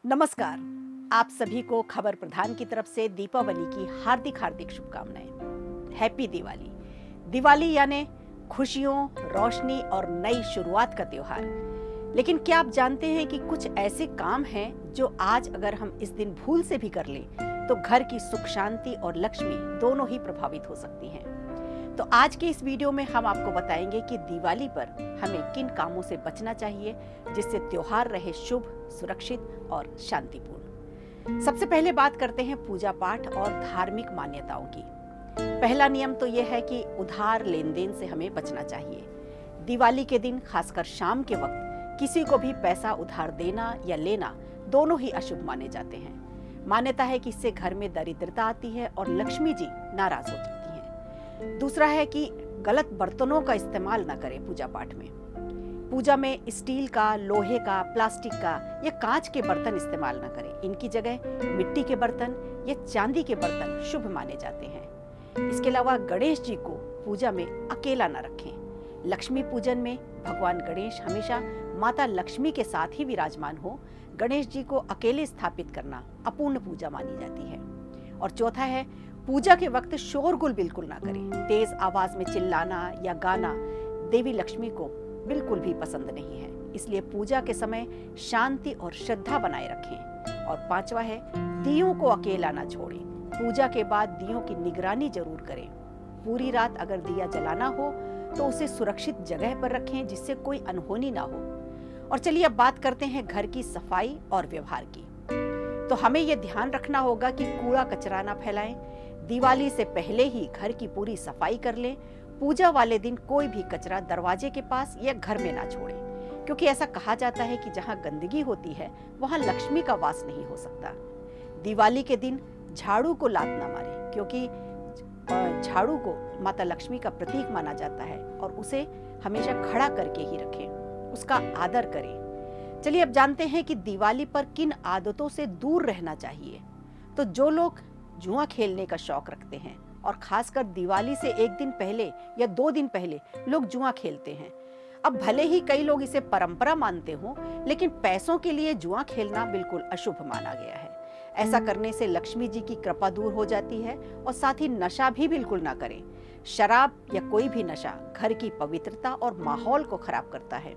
नमस्कार। आप सभी को खबर प्रधान की तरफ से दीपावली की हार्दिक हार्दिक शुभकामनाएं। हैप्पी दिवाली। दिवाली यानी खुशियों, रोशनी और नई शुरुआत का त्योहार। लेकिन क्या आप जानते हैं कि कुछ ऐसे काम हैं जो आज अगर हम इस दिन भूल से भी कर लें तो घर की सुख शांति और लक्ष्मी दोनों ही प्रभावित हो सकती हैं। तो आज के इस वीडियो में हम आपको बताएंगे कि दिवाली पर हमें किन कामों से बचना चाहिए जिससे त्योहार रहे शुभ, सुरक्षित और शांतिपूर्ण। सबसे पहले बात करते हैं पूजा पाठ और धार्मिक मान्यताओं की। पहला नियम तो यह है कि उधार लेन देन से हमें बचना चाहिए। दिवाली के दिन खासकर शाम के वक्त किसी को भी पैसा उधार देना या लेना दोनों ही अशुभ माने जाते हैं। मान्यता है कि इससे घर में दरिद्रता आती है और लक्ष्मी जी नाराज हो जाती हैं। दूसरा है कि गलत बर्तनों का इस्तेमाल न करें पूजा पाठ में। पूजा में स्टील का, लोहे का, प्लास्टिक का या कांच के बर्तन इस्तेमाल न करें। इनकी जगह मिट्टी के बर्तन या चांदी के बर्तन शुभ माने जाते हैं। इसके अलावा गणेश जी को पूजा में अकेला न रखें। लक्ष्मी पूजन में भगवान गणेश हमेशा माता लक्ष्मी के साथ ही विराजमान हो। गणेश जी को अकेले स्थापित करना अपूर्ण पूजा मानी जाती है। और चौथा है, पूजा के वक्त शोरगुल बिल्कुल ना करें। तेज आवाज में चिल्लाना या गाना देवी लक्ष्मी को बिल्कुल भी पसंद नहीं है। इसलिए पूजा के समय शांति और श्रद्धा बनाए रखें। और पांचवा है, दियों को अकेला ना छोड़ें। पूजा के बाद दियों की निगरानी जरूर करें। पूरी रात अगर दिया जलाना हो तो उसे सुरक्षित जगह पर रखें जिससे कोई अनहोनी ना हो। और चलिए अब बात करते हैं घर की सफाई और व्यवहार की। तो हमें यह ध्यान रखना होगा कि कूड़ा कचरा ना फैलाएं। दिवाली से पहले ही घर की पूरी सफाई कर लें। पूजा वाले दिन कोई भी कचरा दरवाजे के पास या घर में ना छोड़ें, क्योंकि ऐसा कहा जाता है कि जहां गंदगी होती है वहां लक्ष्मी का वास नहीं हो सकता। दिवाली के दिन झाड़ू को लात ना मारें, क्योंकि झाड़ू को माता लक्ष्मी का प्रतीक माना जाता है और उसे हमेशा खड़ा करके ही रखें, उसका आदर करें। चलिए अब जानते हैं कि दिवाली पर किन आदतों से दूर रहना चाहिए। तो जो लोग जुआ खेलने का शौक रखते हैं और खासकर दिवाली से एक दिन पहले या 2 दिन पहले लोग जुआ खेलते हैं। अब भले ही कई लोग इसे परंपरा मानते हों, लेकिन पैसों के लिए जुआ खेलना बिल्कुल अशुभ माना गया है। ऐसा करने से लक्ष्मी जी की कृपा दूर हो जाती है। और साथ ही नशा भी बिल्कुल ना करें। शराब या कोई भी नशा घर की पवित्रता और माहौल को खराब करता है।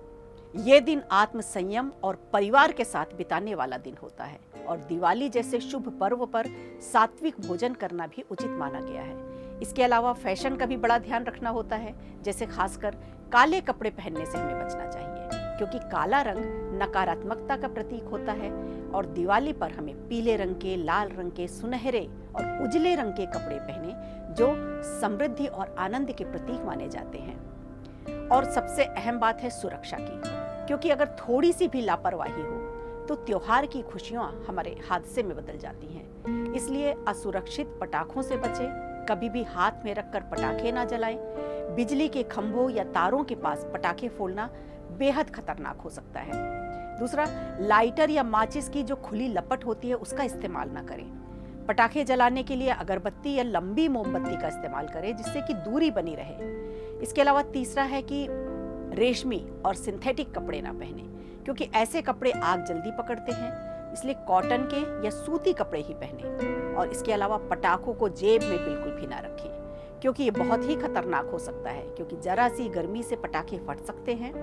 ये दिन आत्म संयम और परिवार के साथ बिताने वाला दिन होता है। और दिवाली जैसे शुभ पर्व पर सात्विक भोजन करना भी उचित माना गया है। इसके अलावा फैशन का भी बड़ा ध्यान रखना होता है, जैसे खासकर काले कपड़े पहनने से हमें बचना चाहिए, क्योंकि काला रंग नकारात्मकता का प्रतीक होता है। और दिवाली पर हमें पीले रंग के, लाल रंग के, सुनहरे और उजले रंग के कपड़े पहने जो समृद्धि और आनंद के प्रतीक माने जाते हैं। और सबसे अहम बात है सुरक्षा की, क्योंकि अगर थोड़ी सी भी लापरवाही हो तो त्योहार की खुशियां हमारे हादसे में बदल जाती हैं। इसलिए असुरक्षित पटाखों से बचें। कभी भी हाथ में रखकर पटाखे ना जलाएं। बिजली के खंभों या तारों के पास पटाखे फोड़ना बेहद खतरनाक हो सकता है। दूसरा, लाइटर या माचिस की जो खुली लपट होती है उसका इस्तेमाल ना करें। पटाखे जलाने के लिए अगरबत्ती या लंबी मोमबत्ती का इस्तेमाल करें, जिससे कि दूरी बनी रहे। इसके अलावा तीसरा है कि रेशमी और सिंथेटिक कपड़े ना पहने, क्योंकि ऐसे कपड़े आग जल्दी पकड़ते हैं। इसलिए कॉटन के या सूती कपड़े ही पहने। और इसके अलावा पटाखों को जेब में बिल्कुल भी ना रखें, क्योंकि ये बहुत ही खतरनाक हो सकता है, क्योंकि जरा सी गर्मी से पटाखे फट सकते हैं।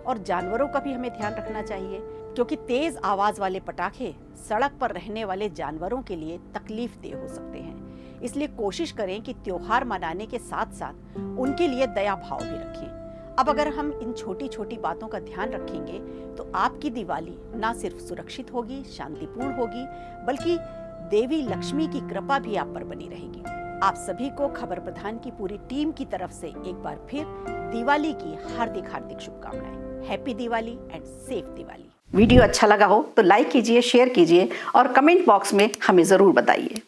और जानवरों का भी हमें ध्यान रखना चाहिए, क्योंकि तेज आवाज वाले पटाखे सड़क पर रहने वाले जानवरों के लिए तकलीफदेह हो सकते हैं। इसलिए कोशिश करें कि त्योहार मनाने के साथ साथ उनके लिए दया भाव भी रखें। अब अगर हम इन छोटी छोटी बातों का ध्यान रखेंगे तो आपकी दिवाली ना सिर्फ सुरक्षित होगी, शांतिपूर्ण होगी, बल्कि देवी लक्ष्मी की कृपा भी आप पर बनी रहेगी। आप सभी को खबर प्रधान की पूरी टीम की तरफ से एक बार फिर दिवाली की हार्दिक हार्दिक शुभकामनाएं। Happy Diwali and safe Diwali. Video अच्छा लगा हो तो लाइक कीजिए, शेयर कीजिए और कमेंट बॉक्स में हमें जरूर बताइए।